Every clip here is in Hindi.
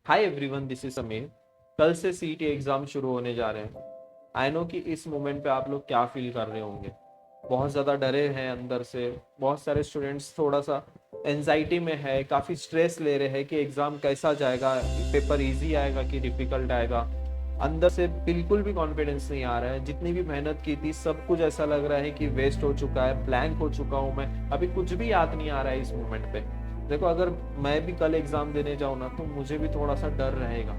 Hi everyone, this is Sameer. कल से सीईटी एग्जाम शुरू होने जा रहे हैं। आई नो कि इस मोमेंट पे आप लोग क्या फील कर रहे होंगे। बहुत ज़्यादा डरे हैं अंदर से। बहुत सारे स्टूडेंट्स थोड़ा सा एनजाइटी में है, काफ़ी स्ट्रेस ले रहे हैं कि एग्ज़ाम कैसा जाएगा, पेपर इजी आएगा कि डिफ़िकल्ट आएगा। अंदर से बिल्कुल भी कॉन्फिडेंस नहीं आ रहा है। जितनी भी मेहनत की थी सब कुछ ऐसा लग रहा है कि वेस्ट हो चुका है, ब्लैंक हो चुका हूँ मैं। अभी कुछ भी याद नहीं आ रहा है इस मोमेंट पे। देखो, अगर मैं भी कल एग्जाम देने जाऊँ ना तो मुझे भी थोड़ा सा डर रहेगा।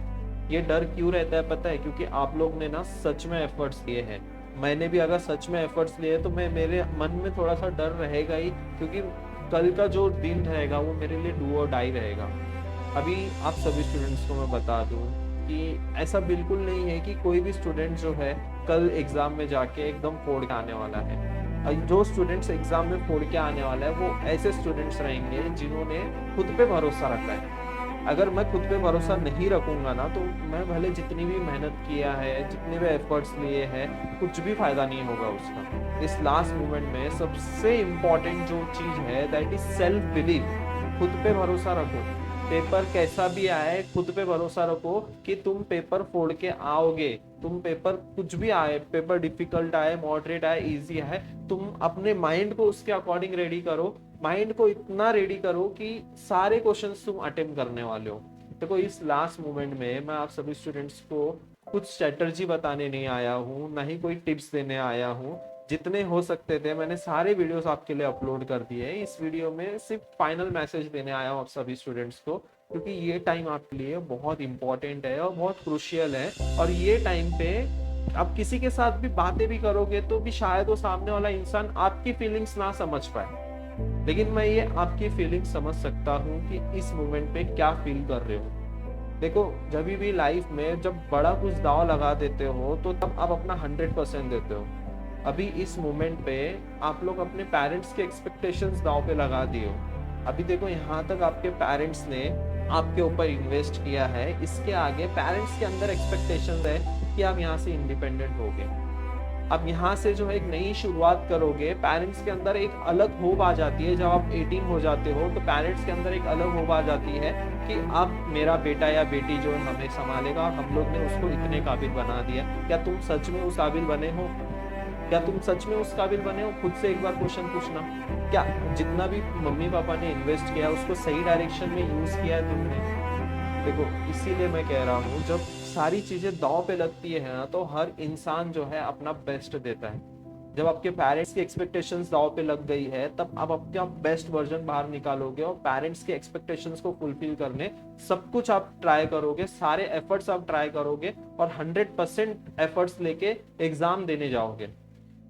ये डर क्यों रहता है पता है? क्योंकि आप लोग ने ना सच में एफर्ट्स लिए हैं। मैंने भी अगर सच में एफर्ट्स लिए तो मैं मेरे मन में थोड़ा सा डर रहेगा ही, क्योंकि कल का जो दिन रहेगा वो मेरे लिए डू और डाई रहेगा। अभी आप सभी स्टूडेंट्स को मैं बता दूं कि ऐसा बिल्कुल नहीं है कि कोई भी स्टूडेंट जो है कल एग्जाम में जाके एकदम फोड़ के आने वाला है। जो स्टूडेंट्स एग्जाम में फोड़ के आने वाला है वो ऐसे स्टूडेंट्स रहेंगे जिन्होंने खुद पे भरोसा रखा है। अगर मैं खुद पे भरोसा नहीं रखूंगा ना तो मैं भले जितनी भी मेहनत किया है, जितने भी एफर्ट्स लिए हैं, कुछ भी फायदा नहीं होगा उसका। इस लास्ट मोमेंट में सबसे इम्पोर्टेंट जो चीज है दैट इज सेल्फ बिलीव। खुद पे भरोसा रखो। पेपर कैसा भी आए खुद पे भरोसा रखो कि तुम पेपर फोड़ के आओगे। तुम पेपर कुछ भी आए, पेपर डिफिकल्ट आए, मॉडरेट आए, इजी आए, तुम अपने माइंड को उसके अकॉर्डिंग रेडी करो। माइंड को इतना रेडी करो कि सारे क्वेश्चंस तुम अटेम्प्ट करने वाले हो। देखो, इस लास्ट मोमेंट में मैं आप सभी स्टूडेंट्स को कुछ स्ट्रेटजी बताने नहीं आया हूँ, ना ही कोई टिप्स देने आया हूँ। जितने हो सकते थे मैंने सारे वीडियोस आपके लिए अपलोड कर दिए हैं। इस वीडियो में सिर्फ फाइनल मैसेज देने आया हूँ आप सभी स्टूडेंट्स को, क्योंकि ये टाइम आपके लिए बहुत इंपॉर्टेंट है और बहुत क्रुशियल है। और ये टाइम पे आप किसी के साथ भी बातें भी करोगे तो भी शायद वो सामने वाला इंसान आपकी फीलिंग्स ना समझ पाए, लेकिन मैं ये आपकी फीलिंग्स समझ सकता हूँ कि इस मोमेंट पे क्या फील कर रहे हो। देखो, जब भी लाइफ में जब बड़ा कुछ दाव लगा देते हो तो तब आप अपना 100% देते हो। अभी इस मोमेंट पे आप लोग अपने पेरेंट्स के एक्सपेक्टेशंस दाव पे लगा दिए हो। अभी देखो, यहाँ तक आपके पेरेंट्स ने आपके ऊपर इन्वेस्ट किया है, इसके आगे पेरेंट्स के अंदर एक्सपेक्टेशंस है कि आप यहाँ से इंडिपेंडेंट हो गए। अब यहाँ से जो है एक नई शुरुआत करोगे। पेरेंट्स के अंदर एक अलग होप आ जाती है। जब आप 18 हो जाते हो तो पेरेंट्स के अंदर एक अलग होप आ जाती है कि अब मेरा बेटा या बेटी जो है हमें संभालेगा और हम लोग ने उसको इतने काबिल बना दिया। क्या तुम सच में उस काबिल बने हो? क्या तुम सच में उस काबिल बने हो? खुद से एक बार क्वेश्चन पूछना। क्या जितना भी मम्मी पापा ने इन्वेस्ट किया उसको सही डायरेक्शन में यूज किया है तुमने? देखो, इसीलिए मैं कह रहा हूँ, जब सारी चीजें दांव पे लगती है ना तो हर इंसान जो है अपना बेस्ट देता है। जब आपके पेरेंट्स की एक्सपेक्टेशंस दांव पे लग गई है तब आप अपना बेस्ट वर्जन बाहर निकालोगे और पेरेंट्स के एक्सपेक्टेशंस को फुलफिल करने सब कुछ आप ट्राई करोगे, सारे एफर्ट्स आप ट्राई करोगे और 100% एफर्ट्स लेके एग्जाम देने जाओगे।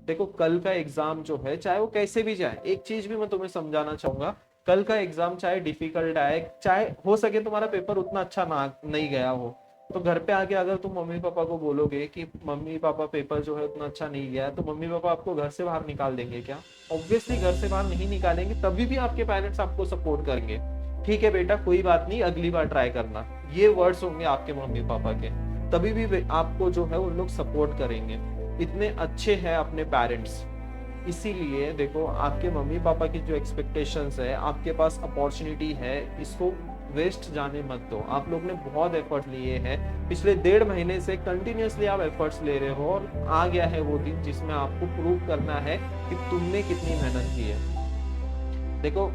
देखो, कल का एग्जाम जो है चाहे वो कैसे भी जाए, एक चीज भी मैं तुम्हें समझाना चाहूंगा। कल का एग्जाम चाहे डिफिकल्ट आए, चाहे हो सके तुम्हारा पेपर उतना अच्छा ना नहीं गया हो, तो घर पे आके अगर तुम मम्मी पापा को बोलोगे कि मम्मी पापा पेपर जो है उतना अच्छा नहीं गया है, तो मम्मी पापा आपको घर से बाहर निकाल देंगे क्या? ऑब्वियसली घर से बाहर नहीं निकालेंगे। तभी भी आपके पेरेंट्स आपको सपोर्ट करेंगे। ठीक है बेटा, कोई बात नहीं, अगली बार ट्राई करना, ये वर्ड्स होंगे आपके मम्मी पापा के। तभी भी आपको जो है उन लोग सपोर्ट करेंगे। इतने अच्छे हैं अपने पेरेंट्स। इसीलिए देखो, आपके मम्मी पापा की जो एक्सपेक्टेशंस है, आपके पास अपॉर्चुनिटी है, इसको वेस्ट जाने मत दो। आप लोग ने बहुत एफर्ट लिए हैं, पिछले 1.5 महीने से कंटिन्यूअसली आप एफर्ट्स ले रहे हो और आ गया है वो दिन जिसमें आपको प्रूव करना है कि तुमने कितनी मेहनत की है। देखो,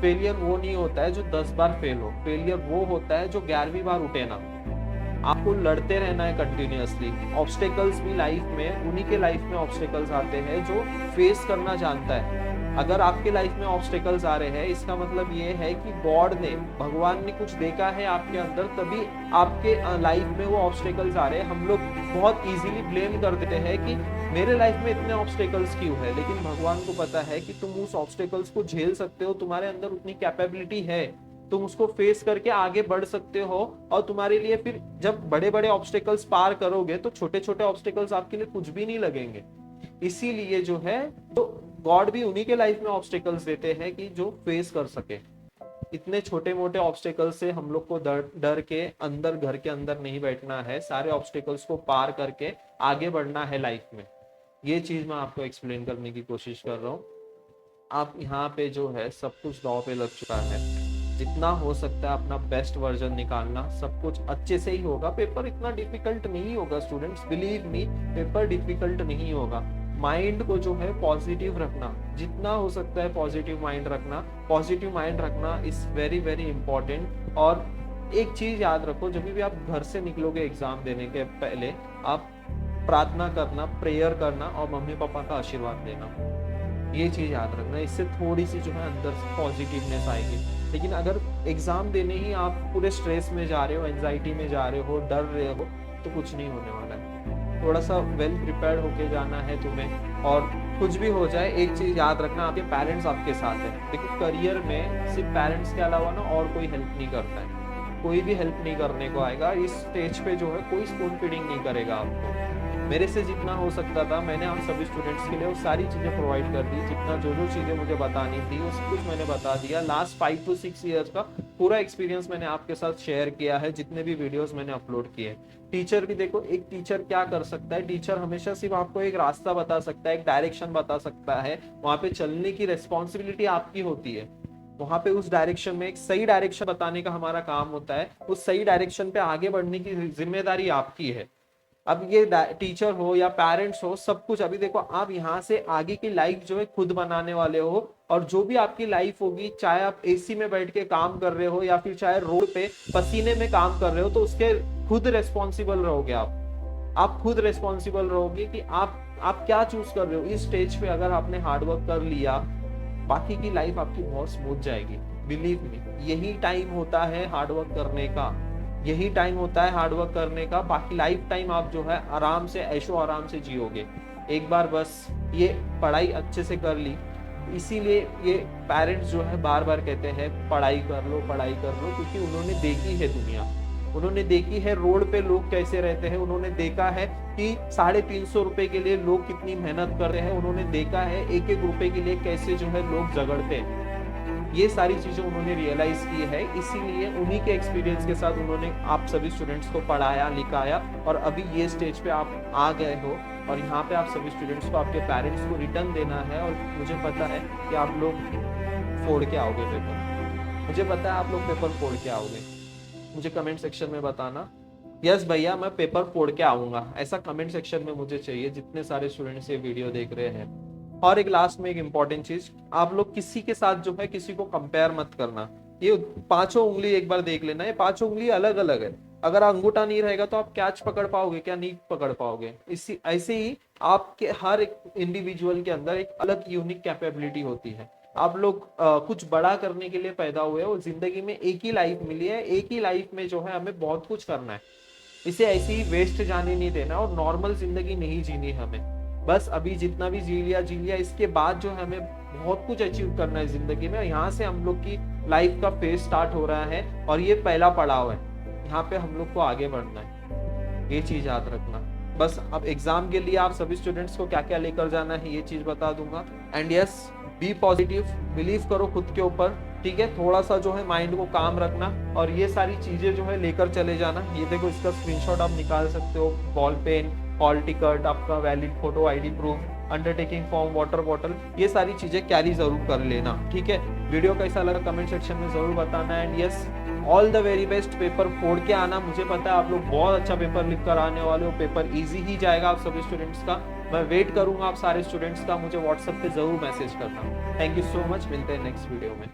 फेलियर वो नहीं होता है जो 10 बार फेल हो, फेलियर वो होता है जो 11वीं बार उठे ना। आपको लड़ते रहना है कंटिन्यूअसली। ऑब्स्टेकल्स भी लाइफ में, उन्हीं के लाइफ में ऑब्स्टेकल्स आते हैं जो फेस करना जानता है। अगर आपके लाइफ में ऑब्स्टेकल्स आ रहे हैं, इसका मतलब ये है कि गॉड ने, भगवान ने कुछ देखा है आपके अंदर, तभी आपके लाइफ में वो ऑब्स्टेकल्स आ रहे हैं। हम लोग बहुत इजीली ब्लेम कर देते हैं कि मेरे लाइफ में इतने ऑब्स्टेकल्स क्यों है, लेकिन भगवान को पता है कि तुम उस ऑब्स्टेकल्स को झेल सकते हो, तुम्हारे अंदर उतनी कैपेबिलिटी है, तुम उसको फेस करके आगे बढ़ सकते हो। और तुम्हारे लिए फिर जब बड़े बड़े ऑब्स्टेकल्स पार करोगे तो छोटे छोटे ऑब्स्टेकल्स आपके लिए कुछ भी नहीं लगेंगे। इसीलिए जो है तो गॉड भी उन्हीं के लाइफ में ऑब्स्टेकल्स देते हैं कि जो फेस कर सके। इतने छोटे मोटे ऑब्स्टेकल्स से हम लोग को डर डर के अंदर, घर के अंदर नहीं बैठना है, सारे ऑब्स्टेकल्स को पार करके आगे बढ़ना है लाइफ में। ये चीज मैं आपको एक्सप्लेन करने की कोशिश कर रहा हूँ। आप यहाँ पे जो है सब कुछ दांव पे लग चुका है। जितना हो सकता है अपना बेस्ट वर्जन निकालना, सब कुछ अच्छे से ही होगा। पेपर इतना डिफिकल्ट नहीं होगा students, believe me, paper difficult नहीं होगा। माइंड को जो है पॉजिटिव रखना, जितना हो सकता है पॉजिटिव माइंड रखना, पॉजिटिव माइंड रखना इज वेरी वेरी इंपॉर्टेंट। और एक चीज याद रखो, जब भी आप घर से निकलोगे एग्जाम देने के पहले, आप प्रार्थना करना, प्रेयर करना और मम्मी पापा का आशीर्वाद लेना, ये चीज याद रखना। इससे थोड़ी सी जो है अंदर से पॉजिटिवनेस आएगी। लेकिन अगर एग्जाम देने ही आप पूरे स्ट्रेस में जा रहे हो, एंजाइटी में जा रहे हो, डर रहे हो, तो कुछ नहीं होने वाला है। थोड़ा सा वेल प्रिपेयर्ड होके जाना है तुम्हें। और कुछ भी हो जाए, एक चीज याद रखना, आपके पेरेंट्स आपके साथ है। देखो करियर में सिर्फ पेरेंट्स के अलावा ना और कोई हेल्प नहीं करता है, कोई भी हेल्प नहीं करने को आएगा। इस स्टेज पे जो है कोई स्पून फीडिंग नहीं करेगा आपको। मेरे से जितना हो सकता था मैंने आप सभी स्टूडेंट्स के लिए वो सारी चीज़ें प्रोवाइड कर दी। जितना जो जो चीज़ें मुझे बतानी थी वो सब कुछ मैंने बता दिया। लास्ट 5 to 6 ईयर्स का पूरा एक्सपीरियंस मैंने आपके साथ शेयर किया है, जितने भी वीडियोस मैंने अपलोड किए। टीचर भी देखो, एक टीचर क्या कर सकता है, टीचर हमेशा सिर्फ आपको एक रास्ता बता सकता है, एक डायरेक्शन बता सकता है। वहां पे चलने की रिस्पॉन्सिबिलिटी आपकी होती है। वहां पे उस डायरेक्शन में एक सही डायरेक्शन बताने का हमारा काम होता है। उस सही डायरेक्शन पे आगे बढ़ने की जिम्मेदारी आपकी है। अब ये टीचर हो या पेरेंट्स हो, सब कुछ अभी देखो, आप यहाँ से आगे की लाइफ जो है खुद बनाने वाले हो। और जो भी आपकी लाइफ होगी, चाहे आप एसी में बैठ के काम कर रहे हो या फिर चाहे रोड पे पसीने में काम कर रहे हो, तो उसके खुद रेस्पॉन्सिबल रहोगे आप खुद रेस्पॉन्सिबल रहोगे कि आप क्या चूज कर रहे हो। इस स्टेज पे अगर आपने हार्डवर्क कर लिया, बाकी की लाइफ आपकी बहुत स्मूथ जाएगी। बिलीव मी, यही टाइम होता है हार्डवर्क करने का, यही टाइम होता है हार्डवर्क करने का। बाकी लाइफ टाइम आप जो है आराम से ऐशो आराम से जियोगे। एक बार बस ये पढ़ाई अच्छे से कर ली, इसीलिए ये पेरेंट्स जो है बार बार कहते हैं पढ़ाई कर लो, पढ़ाई कर लो, क्योंकि उन्होंने देखी है दुनिया, उन्होंने देखी है रोड पे लोग कैसे रहते हैं, उन्होंने देखा है कि 350 रुपए के लिए लोग कितनी मेहनत कर रहे हैं, उन्होंने देखा है एक एक रुपए के लिए कैसे जो है लोग झगड़ते हैं। ये सारी चीजें उन्होंने रियलाइज की है, इसीलिए उन्हीं के एक्सपीरियंस के साथ उन्होंने आप सभी स्टूडेंट्स को पढ़ाया, लिखाया, और अभी ये स्टेज पे आप आ गए हो। और यहाँ पे आप सभी स्टूडेंट्स को, आपके पेरेंट्स को रिटर्न देना है। और मुझे पता है कि आप लोग फोड़ के आओगे पेपर, मुझे पता है आप लोग पेपर फोड़ के आओगे। मुझे कमेंट सेक्शन में बताना, यस भैया मैं पेपर फोड़ के आऊंगा, ऐसा कमेंट सेक्शन में मुझे चाहिए, जितने सारे स्टूडेंट्स ये वीडियो देख रहे हैं। और एक लास्ट में एक इंपॉर्टेंट चीज, आप लोग किसी के साथ जो है किसी को कंपेयर मत करना। ये पांचों उंगली एक बार देख लेना, ये पांचों उंगली अलग अलग है। अगर अंगूठा नहीं रहेगा तो आप कैच पकड़ पाओगे क्या? नहीं पकड़ पाओगे। इसी ऐसे ही आपके हर एक इंडिविजुअल के अंदर एक अलग यूनिक कैपेबिलिटी होती है। आप लोग कुछ बड़ा करने के लिए पैदा हुए हो। जिंदगी में एक ही लाइफ मिली है, एक ही लाइफ में जो है हमें बहुत कुछ करना है। इसे ऐसे ही वेस्ट जाने नहीं देना और नॉर्मल जिंदगी नहीं जीनी हमें। बस अभी जितना भी जी लिया, इसके बाद जो है हमें बहुत कुछ अचीव करना है जिंदगी में। यहाँ से हम लोग की लाइफ का फेज स्टार्ट हो रहा है और ये पहला पड़ाव है, यहाँ पे हम लोग को आगे बढ़ना है, ये चीज याद रखना। बस अब एग्जाम के लिए आप सभी स्टूडेंट्स को क्या क्या लेकर जाना है ये चीज बता दूंगा। And yes, be positive, believe करो खुद के ऊपर, ठीक है। थोड़ा सा जो है माइंड को काम रखना और ये सारी चीजें जो है लेकर चले जाना। ये देखो, इसका स्क्रीनशॉट आप निकाल सकते हो, बॉल पेन, हॉल टिकट, आपका valid photo ID proof, undertaking form, water bottle, ये सारी चीजें कैरी जरूर कर लेना, ठीक है। वीडियो कैसा लगा कमेंट सेक्शन में जरूर बताना। And yes, all the very best, paper फोड़ के आना। मुझे पता है आप लोग बहुत अच्छा पेपर लिख कर आने वाले हो, पेपर इजी ही जाएगा आप सभी स्टूडेंट्स का। मैं वेट करूंगा आप सारे स्टूडेंट्स का, मुझे व्हाट्सएप पे जरूर मैसेज करना। थैंक यू सो मच, मिलते हैं नेक्स्ट वीडियो में।